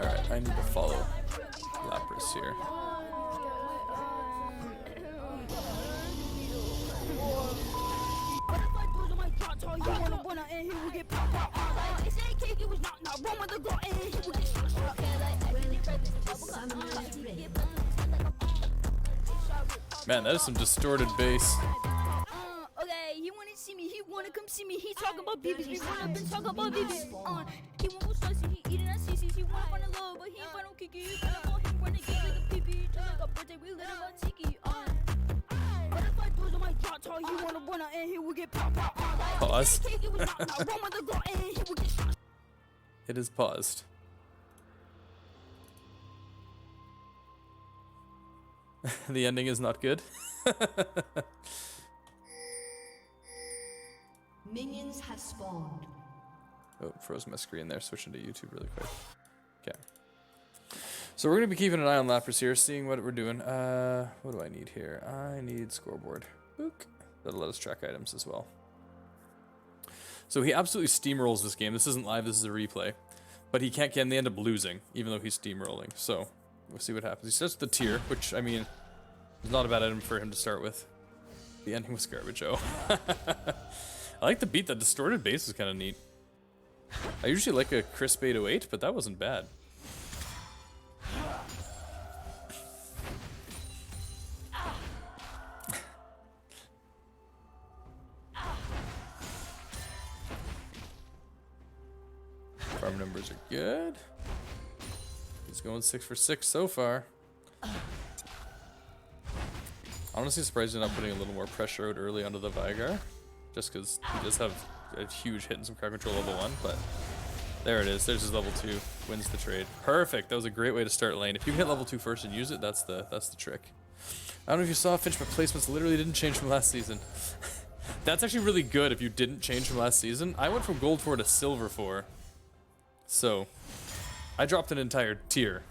Alright, I need to follow Lapras here. Man, that is some distorted bass. Okay, he wanna see me, he wanna come see me, he talk about babies, we run up and talk about babies. He want to spicy, he eating at CC's, he wanna find a love, but he ain't find no kiki. You gonna call him renegade like a pee-pee, just like a birthday, we lit him on tiki. But if I do it on my yacht, he wanna run out and he will get pop. Pause. It is paused. The ending is not good. Minions have spawned. Oh, froze my screen there. Switching to YouTube really quick. Okay. So we're going to be keeping an eye on Lapras here, seeing what we're doing. What do I need here? I need scoreboard. Book. That'll let us track items as well. So he absolutely steamrolls this game. This isn't live, this is a replay. But he can't get, and they end up losing, even though he's steamrolling. So we'll see what happens. He starts with the tier, which, I mean, is not a bad item for him to start with. The ending was garbage, oh. I like the beat. That distorted bass is kind of neat. I usually like a crisp 808, but that wasn't bad. Farm numbers are good. He's going 6 for 6 so far. Honestly surprised you're not putting a little more pressure out early onto the Vigar. Just because he does have a huge hit and some crowd control level 1, but there it is. There's his level 2. Wins the trade. Perfect. That was a great way to start lane. If you can hit level 2 first and use it, that's the trick. I don't know if you saw, Finch, but placements literally didn't change from last season. That's actually really good if you didn't change from last season. I went from gold 4 to silver 4. So, I dropped an entire tier.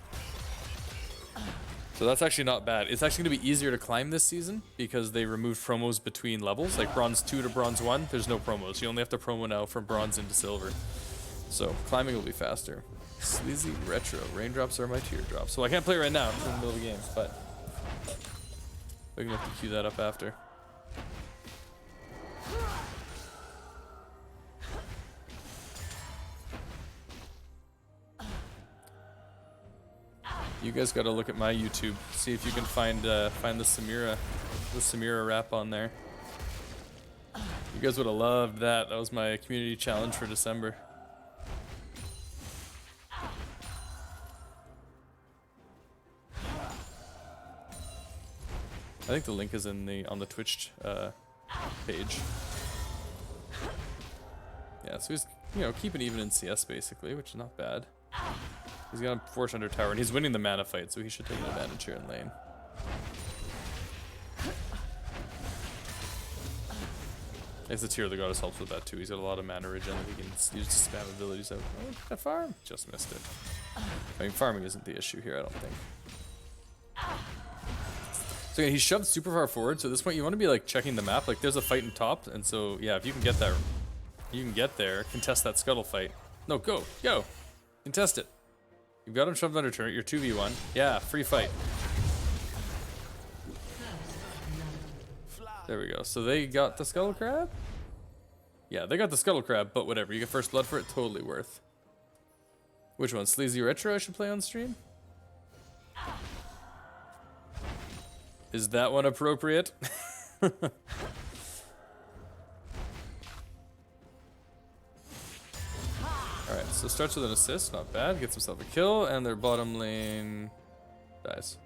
So that's actually not bad. It's actually going to be easier to climb this season because they removed promos between levels. Like bronze 2 to bronze 1, there's no promos. You only have to promo now from bronze into silver. So climbing will be faster. Sleazy Retro. Raindrops are my teardrops. So I can't play right now. It's in the middle of the game, but we're going to have to queue that up after. You guys got to look at my YouTube, see if you can find the Samira rap on there. You guys would have loved that. That was my community challenge for December. I think the link is on the Twitch page. Yeah, so he's keeping even in CS basically, which is not bad. He's got a Force Under Tower, and he's winning the mana fight, so he should take an advantage here in lane. I guess the Tear of the Goddess helps with that too. He's got a lot of mana regen that he can use to spam abilities out. Oh, that farm? Just missed it. I mean, farming isn't the issue here, I don't think. So yeah, he shoved super far forward, so at this point you want to be like checking the map. Like there's a fight in top, and so yeah, if you can get there, contest that scuttle fight. No, go! Contest it. You've got him shoved under turret, you're 2v1. Yeah, free fight. There we go. So they got the Scuttle Crab? Yeah, they got the Scuttle Crab, but whatever. You get first blood for it, totally worth. Which one? Sleazy Retro I should play on stream? Is that one appropriate? Alright, so starts with an assist, not bad. Gets himself a kill, and their bottom lane dies.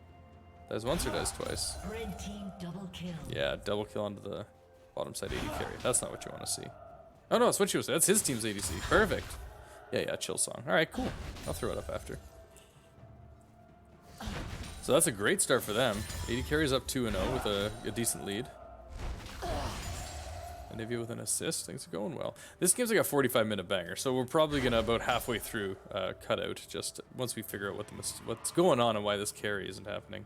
Dies once or dies twice? Red team double kill. Yeah, double kill onto the bottom side AD carry. That's not what you want to see. Oh no, that's what you was. That's his team's ADC. Perfect. Yeah, chill song. Alright, cool. I'll throw it up after. So that's a great start for them. AD carries up 2-0 with a decent lead. And Anivia with an assist. Things are going well. This game's like a 45-minute banger, so we're probably gonna about halfway through cut out just once we figure out what's going on and why this carry isn't happening.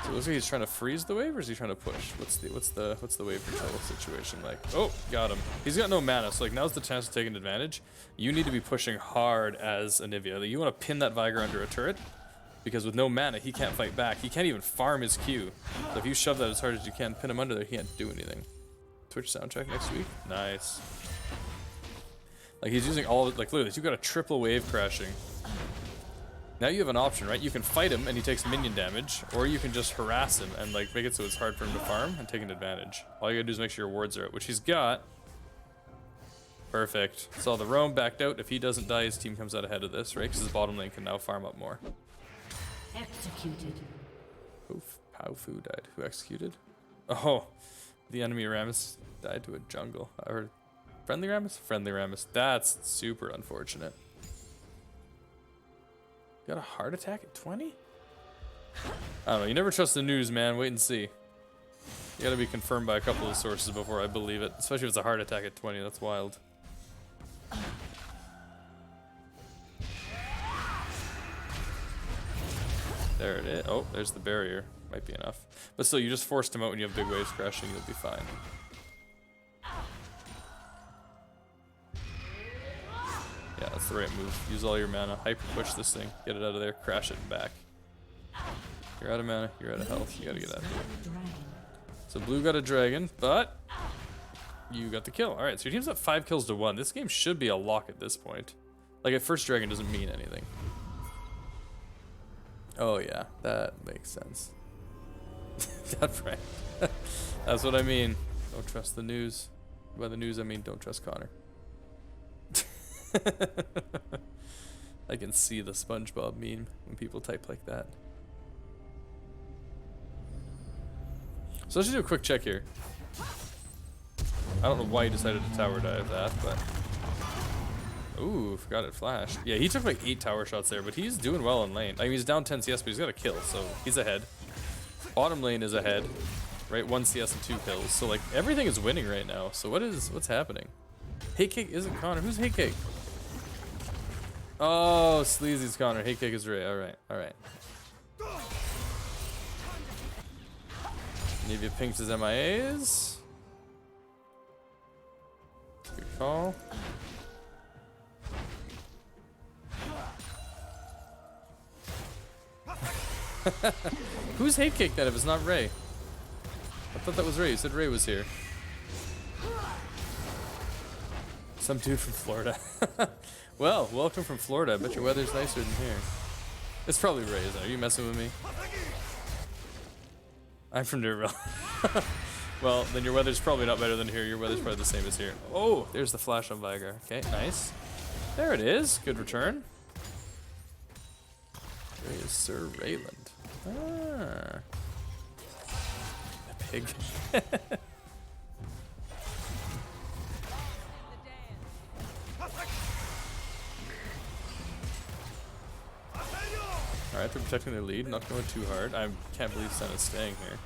So it looks like he's trying to freeze the wave, or is he trying to push? What's the wave control situation like? Oh, got him. He's got no mana, so like now's the chance of taking advantage. You need to be pushing hard as Anivia. Like, you want to pin that Viger under a turret, because with no mana he can't fight back. He can't even farm his Q. So if you shove that as hard as you can, pin him under there, he can't do anything. Twitch soundtrack next week. Nice. Like he's using all like look at this. You got a triple wave crashing. Now you have an option, right? You can fight him and he takes minion damage, or you can just harass him and like make it so it's hard for him to farm and take an advantage. All you gotta do is make sure your wards are out, which he's got. Perfect. Saw the roam backed out. If he doesn't die, his team comes out ahead of this, right? Because his bottom lane can now farm up more. Executed. Oof. Powfu died. Who executed? Oh, the enemy Rammus died to a jungle. Or friendly Rammus? Friendly Rammus. That's super unfortunate. Got a heart attack at 20? I don't know. You never trust the news, man. Wait and see. You gotta be confirmed by a couple of sources before I believe it. Especially if it's a heart attack at 20. That's wild. There it is. Oh, there's the barrier. Might be enough. But still, you just forced him out when you have big waves crashing. You'll be fine. Yeah, that's the right move. Use all your mana. Hyper push this thing. Get it out of there. Crash it and back. You're out of mana. You're out of health. You gotta get out of here. So blue got a dragon, but you got the kill. Alright, so your team's at 5 kills to 1. This game should be a lock at this point. Like, at first dragon doesn't mean anything. Oh yeah, that makes sense. That's right. That's what I mean. Don't trust the news. By the news, I mean don't trust Connor. I can see the SpongeBob meme when people type like that. So let's just do a quick check here. I don't know why he decided to tower dive that, but... Ooh, forgot it flashed. Yeah, he took like 8 tower shots there, but he's doing well in lane. I mean, he's down 10 CS, but he's got a kill, so he's ahead. Bottom lane is ahead, right? 1 CS and 2 kills. So like everything is winning right now. So what's happening? Hey Cake isn't Connor. Who's Hey Cake? Oh, Sleazy's Connor. Hey Cake is Ray. Alright, alright. Nivea pinks his MIAs. Good call. Who's Hate Cake then if it's not Ray? I thought that was Ray. You said Ray was here. Some dude from Florida. Well, welcome from Florida. I bet your weather's nicer than here. It's probably Ray, isn't it? Are you messing with me? I'm from Deerville. Well, then your weather's probably not better than here. Your weather's probably the same as here. Oh, there's the flash on Viger. Okay, nice. There it is. Good return. There is Sir Rayland. Ah. A pig. Alright, they're protecting their lead, not going too hard. I can't believe Sen is staying here.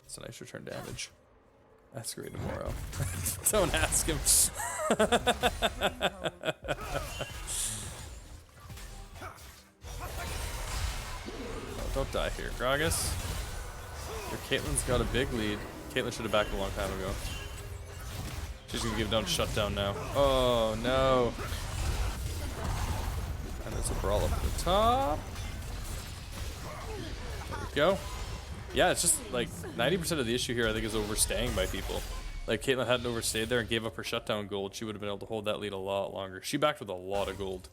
It's a nice return damage. Ask Ray tomorrow. Don't ask him. Oh, don't die here, Gragas. Your Caitlyn's got a big lead. Caitlyn should have backed a long time ago. She's gonna give down shutdown now. Oh no. And there's a brawl up at the top. There we go. Yeah, it's just like 90% of the issue here I think is overstaying by people. Like Caitlyn hadn't overstayed there and gave up her shutdown gold, she would have been able to hold that lead a lot longer. She backed with a lot of gold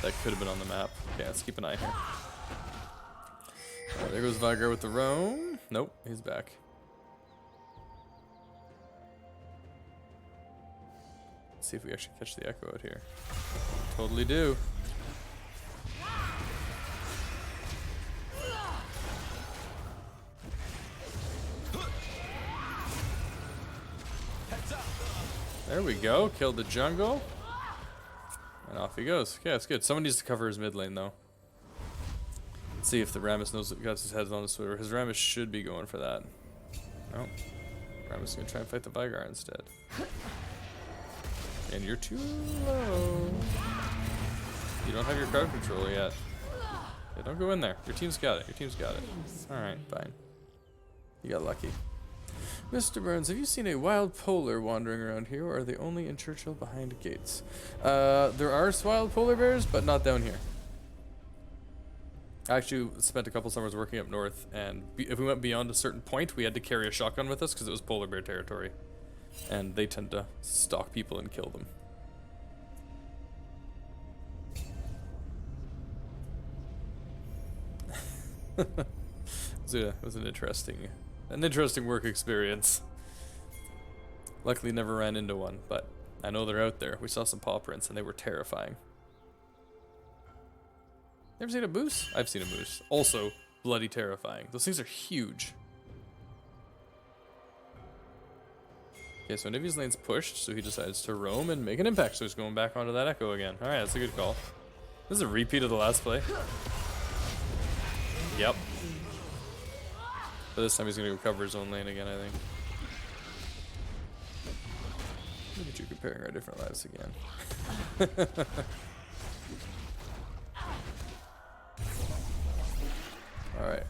that could have been on the map. Okay, let's keep an eye here. There goes Viger with the roam. Nope, he's back. Let's see if we actually catch the echo out here. Totally do. There we go, killed the jungle. And off he goes. Okay, that's good. Someone needs to cover his mid lane, though. Let's see if the Rammus knows got his head on the swivel. His Rammus should be going for that. No. Rammus is going to try and fight the Vigar instead. And you're too low. You don't have your crowd control yet. Yeah, don't go in there. Your team's got it. Your team's got it. Alright, fine. You got lucky. Mr. Burns, have you seen a wild polar wandering around here, or are they only in Churchill behind gates? There are wild polar bears, but not down here. I actually spent a couple summers working up north, and if we went beyond a certain point, we had to carry a shotgun with us because it was polar bear territory. And they tend to stalk people and kill them. It was an interesting work experience. Luckily never ran into one, but I know they're out there. We saw some paw prints and they were terrifying. Never seen a moose? I've seen a moose. Also bloody terrifying. Those things are huge. Okay, so Nivi's lane's pushed, so he decides to roam and make an impact, so he's going back onto that echo again. Alright, that's a good call. This is a repeat of the last play. Yep. But this time he's going to go cover his own lane again, I think. Look at you comparing our different lives again. Alright.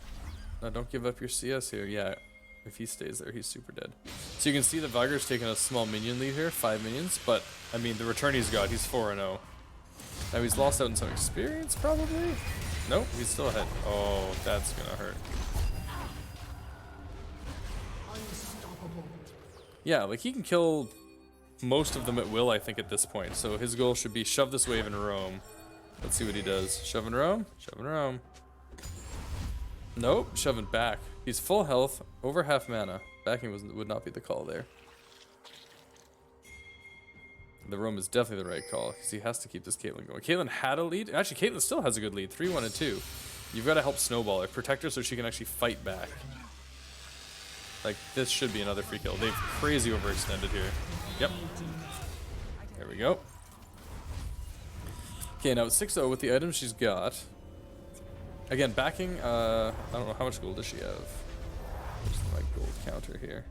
Now don't give up your CS here. Yeah, if he stays there, he's super dead. So you can see that Vigar's taking a small minion lead here, 5 minions, but, I mean, the return he's got, he's 4-0. Now he's lost out in some experience, probably? Nope, he's still ahead. Oh, that's gonna hurt. Yeah, like he can kill most of them at will, I think, at this point. So his goal should be shove this wave and roam. Let's see what he does. Shove and roam? Shove and roam. Nope, shoving back. He's full health, over half mana. Backing would not be the call there. The roam is definitely the right call, because he has to keep this Caitlyn going. Caitlyn had a lead. Actually, Caitlyn still has a good lead. 3-1 and 2. You've got to help snowball her. Protect her so she can actually fight back. Like, this should be another free kill. They've crazy overextended here. Yep. There we go. Okay, now it's 6-0 with the items she's got. Again, backing, I don't know, how much gold does she have? Where's my gold counter here?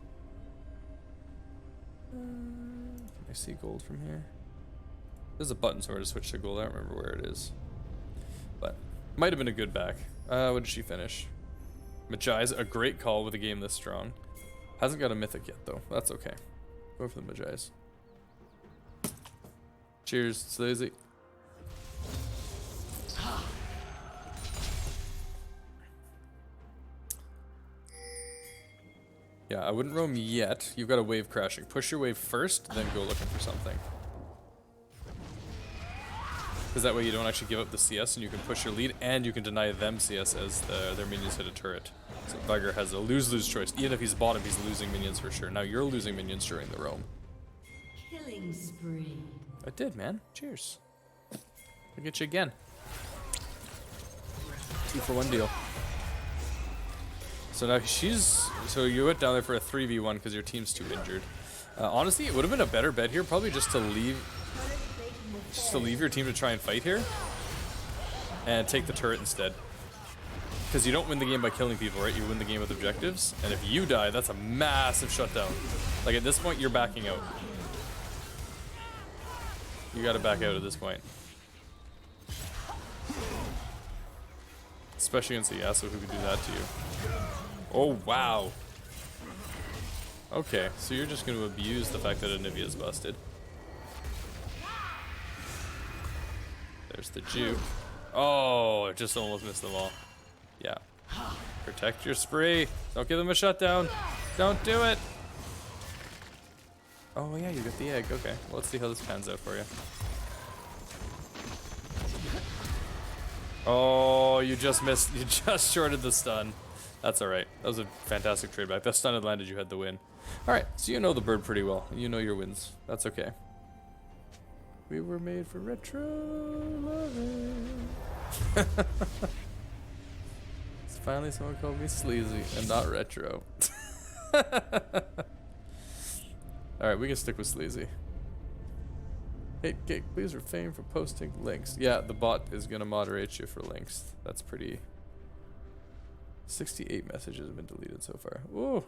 Can I see gold from here? There's a button somewhere to switch to gold. I don't remember where it is. But, might have been a good back. What did she finish? Majai's a great call with a game this strong. Hasn't got a mythic yet, though. That's okay. Go for the Majai's. Cheers, Sleazy. Yeah, I wouldn't roam yet. You've got a wave crashing. Push your wave first, then go looking for something. Because that way you don't actually give up the CS and you can push your lead and you can deny them CS as their minions hit a turret. So Vigar has a lose-lose choice. Even if he's bottom, he's losing minions for sure. Now you're losing minions during the roam. Killing spree. I did, man. Cheers. I'll get you again. 2-for-1 deal. So now so you went down there for a 3v1 because your team's too injured. Honestly, it would have been a better bet here, probably just to leave your team to try and fight here. And take the turret instead. Because you don't win the game by killing people, right? You win the game with objectives. And if you die, that's a massive shutdown. Like at this point, you're backing out. You gotta back out at this point. Especially against a Yasuo who could do that to you. Oh, wow. Okay, so you're just going to abuse the fact that Anivia is busted. There's the juke. Oh, it just almost missed them all. Yeah. Protect your spree. Don't give them a shutdown. Don't do it. Oh, yeah, you got the egg. Okay, well, let's see how this pans out for you. Oh, you just missed. You just shorted the stun. That's alright. That was a fantastic trade back. That stun had landed, you had the win. Alright, so you know the bird pretty well. You know your wins. That's okay. We were made for retro loving. Finally someone called me sleazy and not retro. Alright, we can stick with sleazy. Hate cake, please refrain from posting links. Yeah, the bot is gonna moderate you for links. That's pretty. 68 messages have been deleted so far. Ooh.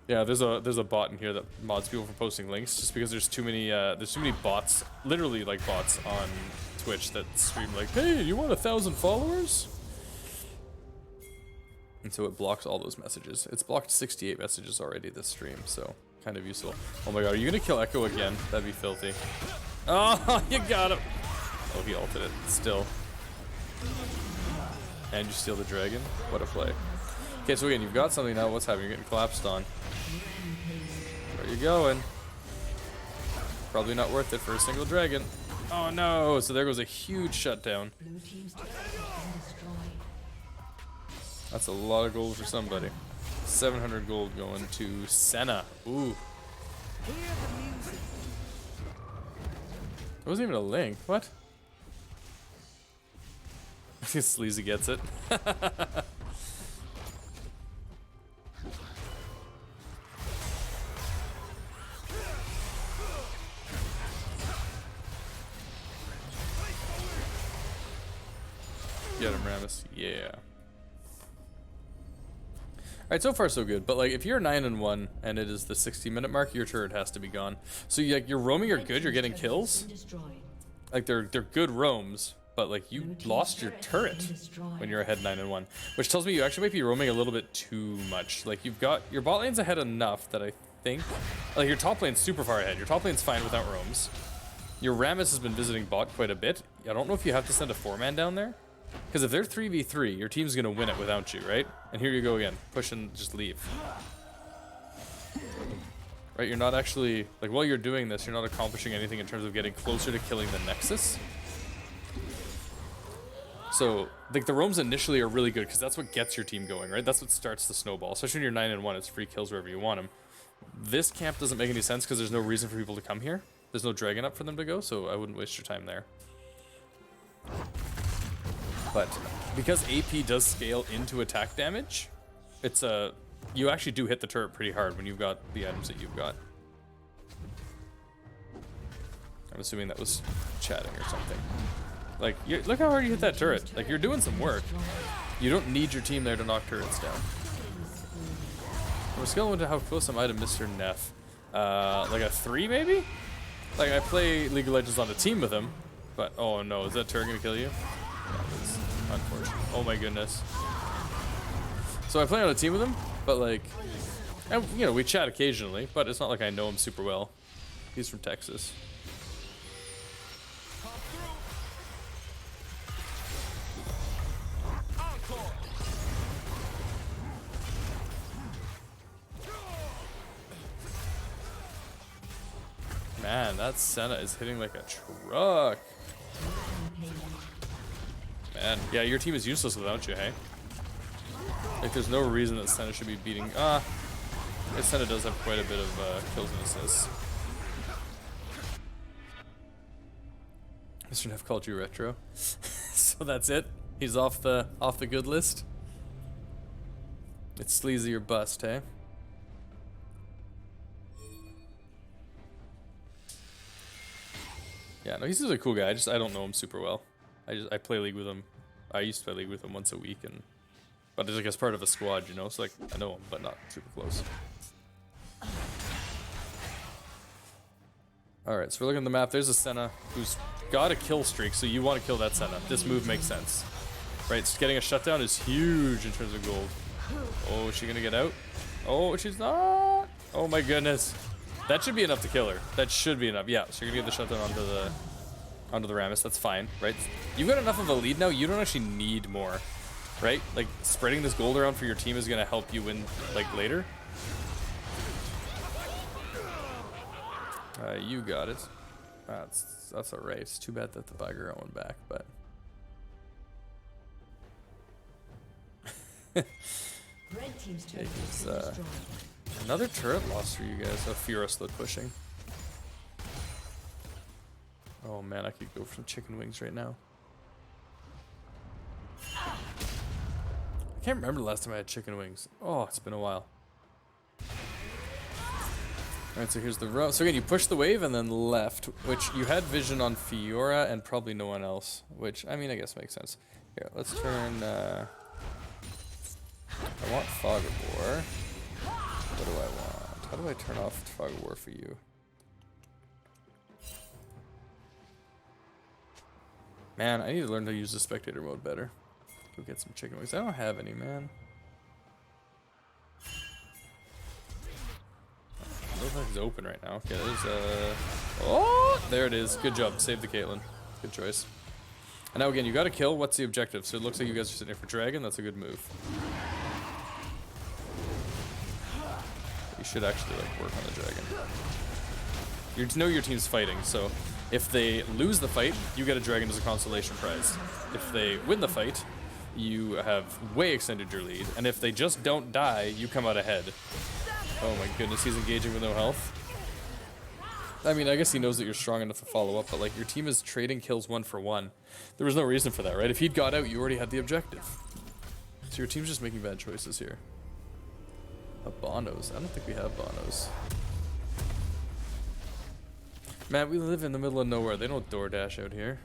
Yeah, there's a bot in here that mods people for posting links just because there's too many bots, literally like bots on Twitch that stream like, hey, you want 1,000 followers? And so it blocks all those messages. It's blocked 68 messages already this stream, so kind of useful. Oh my god, are you gonna kill Echo again? That'd be filthy. Oh, you got him! Oh, he ulted it. Still. And you steal the dragon? What a play. Okay, so again, you've got something now. What's happening? You're getting collapsed on. Where are you going? Probably not worth it for a single dragon. Oh no! So there goes a huge shutdown. That's a lot of gold for somebody. 700 gold going to Senna. Ooh. It wasn't even a link. What? I think Sleazy gets it. Get him, Ramus. Yeah. Alright, so far so good, but like if you're 9-1 and it is the 60-minute mark, your turret has to be gone. So you, like, your roaming are good, you're getting kills. Like they're good roams, but like you lost your turret when you're ahead 9-1, which tells me you actually might be roaming a little bit too much. Like you've got your bot lane's ahead enough that I think like your top lane's super far ahead. Your top lane's fine without roams. Your Rammus has been visiting bot quite a bit. I don't know if you have to send a 4-man down there. Because if they're 3v3, your team's gonna win it without you, right? And here you go again. Push and just leave. Right, you're not actually... Like, while you're doing this, you're not accomplishing anything in terms of getting closer to killing the Nexus. So, like, the roams initially are really good, because that's what gets your team going, right? That's what starts the snowball. Especially when you're 9-1, it's free kills wherever you want them. This camp doesn't make any sense, because there's no reason for people to come here. There's no dragon up for them to go, so I wouldn't waste your time there. But because AP does scale into attack damage, it's a you actually do hit the turret pretty hard when you've got the items that you've got. I'm assuming that was chatting or something. Like, look how hard you hit that turret. Like, you're doing some work. You don't need your team there to knock turrets down. We're scaling into how close am I to Mr. Neff? Like a 3 maybe? Like, I play League of Legends on a team with him, but oh no, is that turret gonna kill you? Unfortunate. Oh my goodness. So I play on a team with him, but like, and, you know, we chat occasionally, but it's not like I know him super well. He's from Texas. Man, that Senna is hitting like a truck. Man, yeah, your team is useless without you, hey? Like, there's no reason that Senna should be beating... I guess Senna does have quite a bit of kills and assists. Mr. Neff called you retro. So that's it? He's off the good list? It's sleazy or bust, hey? Yeah, no, he's just a cool guy. I don't know him super well. I play League with him. I used to play League with him once a week, but it's like as part of a squad, you know. So like I know him, but not super close. All right, so we're looking at the map. There's a Senna who's got a kill streak, so you want to kill that Senna. This move makes sense, right? So getting a shutdown is huge in terms of gold. Oh, is she gonna get out? Oh, she's not. Oh my goodness, that should be enough to kill her. That should be enough. Yeah, so you're gonna get the shutdown onto the Rammus, that's fine, right? You've got enough of a lead now, you don't actually need more, right? Like, spreading this gold around for your team is gonna help you win, like, later. You got it. That's alright. It's too bad that the Bagger went back, but... Red team's turret it's, another turret loss for you guys. A furiously pushing. Oh man, I could go for some chicken wings right now. I can't remember the last time I had chicken wings. Oh, it's been a while. Alright, so here's the row. So again, you push the wave and then left, which you had vision on Fiora and probably no one else, which, I mean, I guess makes sense. Here, let's turn, I want Fog of War. What do I want? How do I turn off Fog of War for you? Man, I need to learn to use the spectator mode better. Go get some chicken wings. I don't have any, man. Nothing's open right now. Okay, there's oh, there it is. Good job. Save the Caitlyn. Good choice. And now again, you got to kill. What's the objective? So it looks like you guys are sitting here for dragon. That's a good move. You should actually like work on the dragon. You know your team's fighting, so if they lose the fight, you get a dragon as a consolation prize. If they win the fight, you have way extended your lead, and if they just don't die, you come out ahead. Oh my goodness, he's engaging with no health. I mean, I guess he knows that you're strong enough to follow up, but like your team is trading kills 1 for 1. There was no reason for that, right? If he'd got out, you already had the objective. So your team's just making bad choices here. Bonos. I don't think we have Bonos. Man, we live in the middle of nowhere. They don't DoorDash out here.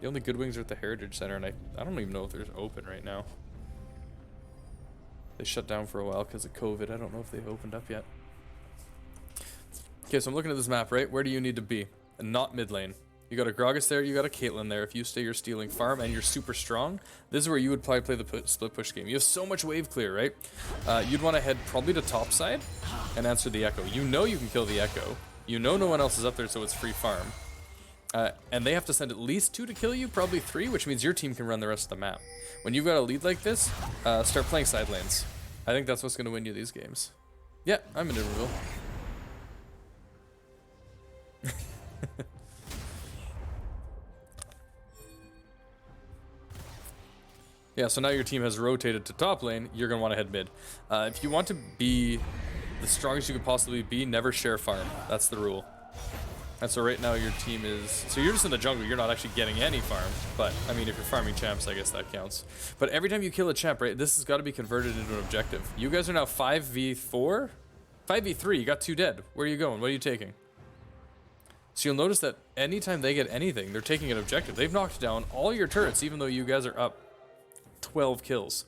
The only good wings are at the Heritage Center, and I don't even know if they're open right now. They shut down for a while because of COVID. I don't know if they've opened up yet. Okay, so I'm looking at this map, right? Where do you need to be? And not mid lane. You got a Gragas there, you got a Caitlyn there. If you stay your stealing farm and you're super strong, this is where you would probably play the split push game. You have so much wave clear, right? You'd want to head probably to top side and answer the Echo. You know you can kill the Echo. You know no one else is up there, so it's free farm. And they have to send at least 2 to kill you, probably 3, which means your team can run the rest of the map. When you've got a lead like this, start playing side lanes. I think that's what's going to win you these games. Yeah, I'm in Iberville. Yeah, so now your team has rotated to top lane, you're going to want to head mid. If you want to be the strongest you could possibly be, never share farm. That's the rule. And so right now your team is... So you're just in the jungle, you're not actually getting any farm. But, I mean, if you're farming champs, I guess that counts. But every time you kill a champ, right, this has got to be converted into an objective. You guys are now 5v4? 5v3, you got 2 dead. Where are you going? What are you taking? So you'll notice that anytime they get anything, they're taking an objective. They've knocked down all your turrets, even though you guys are up 12 kills.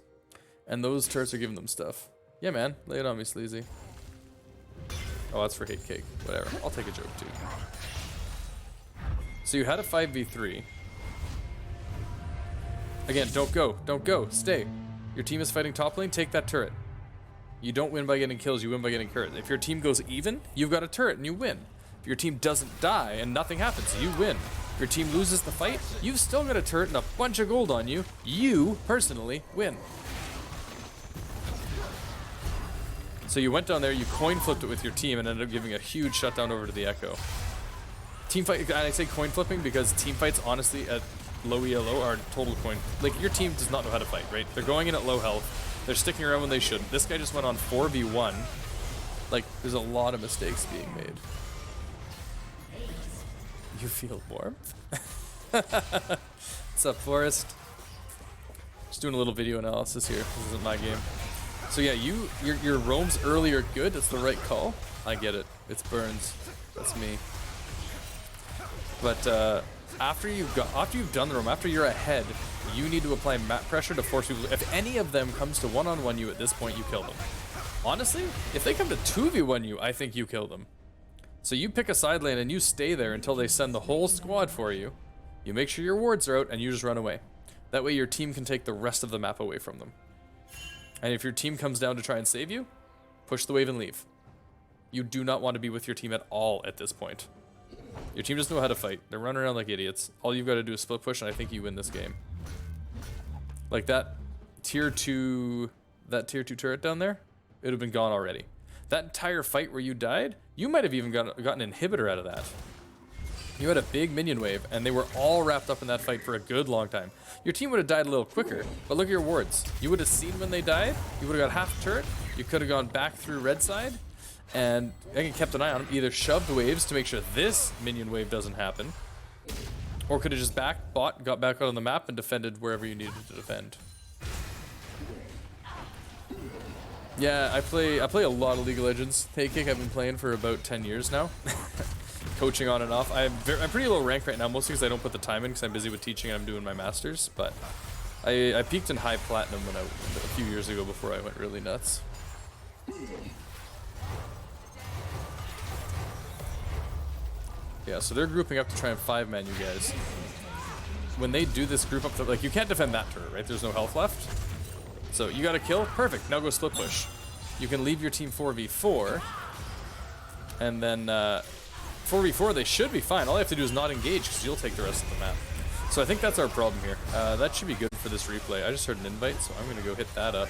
And those turrets are giving them stuff. Yeah, man. Lay it on me, Sleazy. Oh, that's for hate cake. Whatever. I'll take a joke, too. So you had a 5v3. Again, don't go. Don't go. Stay. Your team is fighting top lane. Take that turret. You don't win by getting kills. You win by getting turrets. If your team goes even, you've got a turret and you win. If your team doesn't die and nothing happens, you win. If your team loses the fight, you've still got a turret and a bunch of gold on you. You, personally, win. So you went down there, you coin flipped it with your team and ended up giving a huge shutdown over to the Echo. Team fight, and I say coin flipping because team fights, honestly, at low ELO are total coin. Like, your team does not know how to fight, right? They're going in at low health. They're sticking around when they shouldn't. This guy just went on 4v1. Like, there's a lot of mistakes being made. You feel warmth? What's up, Forrest? Just doing a little video analysis here. This isn't my game. So yeah, your roams early are good. That's the right call. I get it. It's Burns. That's me. But after you've done the roam, after you're ahead, you need to apply map pressure to force people. If any of them comes to one-on-one you at this point, you kill them. Honestly, if they come to 2v1 you, I think you kill them. So you pick a side lane and you stay there until they send the whole squad for you. You make sure your wards are out and you just run away. That way your team can take the rest of the map away from them. And if your team comes down to try and save you, push the wave and leave. You do not want to be with your team at all at this point. Your team doesn't know how to fight. They're running around like idiots. All you've got to do is split push and I think you win this game. Like that tier 2 turret down there, it would have been gone already. That entire fight where you died, you might have even gotten an inhibitor out of that. You had a big minion wave, and they were all wrapped up in that fight for a good long time. Your team would have died a little quicker, but look at your wards. You would have seen when they died, you would have got half a turret, you could have gone back through red side, and I kept an eye on them, either shoved waves to make sure this minion wave doesn't happen, or could have just got back out on the map and defended wherever you needed to defend. Yeah, I play a lot of League of Legends. Hey Kick, I've been playing for about 10 years now. Coaching on and off. I'm pretty low rank right now, mostly because I don't put the time in because I'm busy with teaching and I'm doing my masters. But I peaked in high platinum when a few years ago before I went really nuts. Yeah, so they're grouping up to try and 5-man you guys. When they do this group up, like you can't defend that turret, right? There's no health left. So you got a kill, perfect. Now go split push. You can leave your team 4v4, and then 4v4 they should be fine. All you have to do is not engage because you'll take the rest of the map. So I think that's our problem here. That should be good for this replay. I just heard an invite, so I'm gonna go hit that up.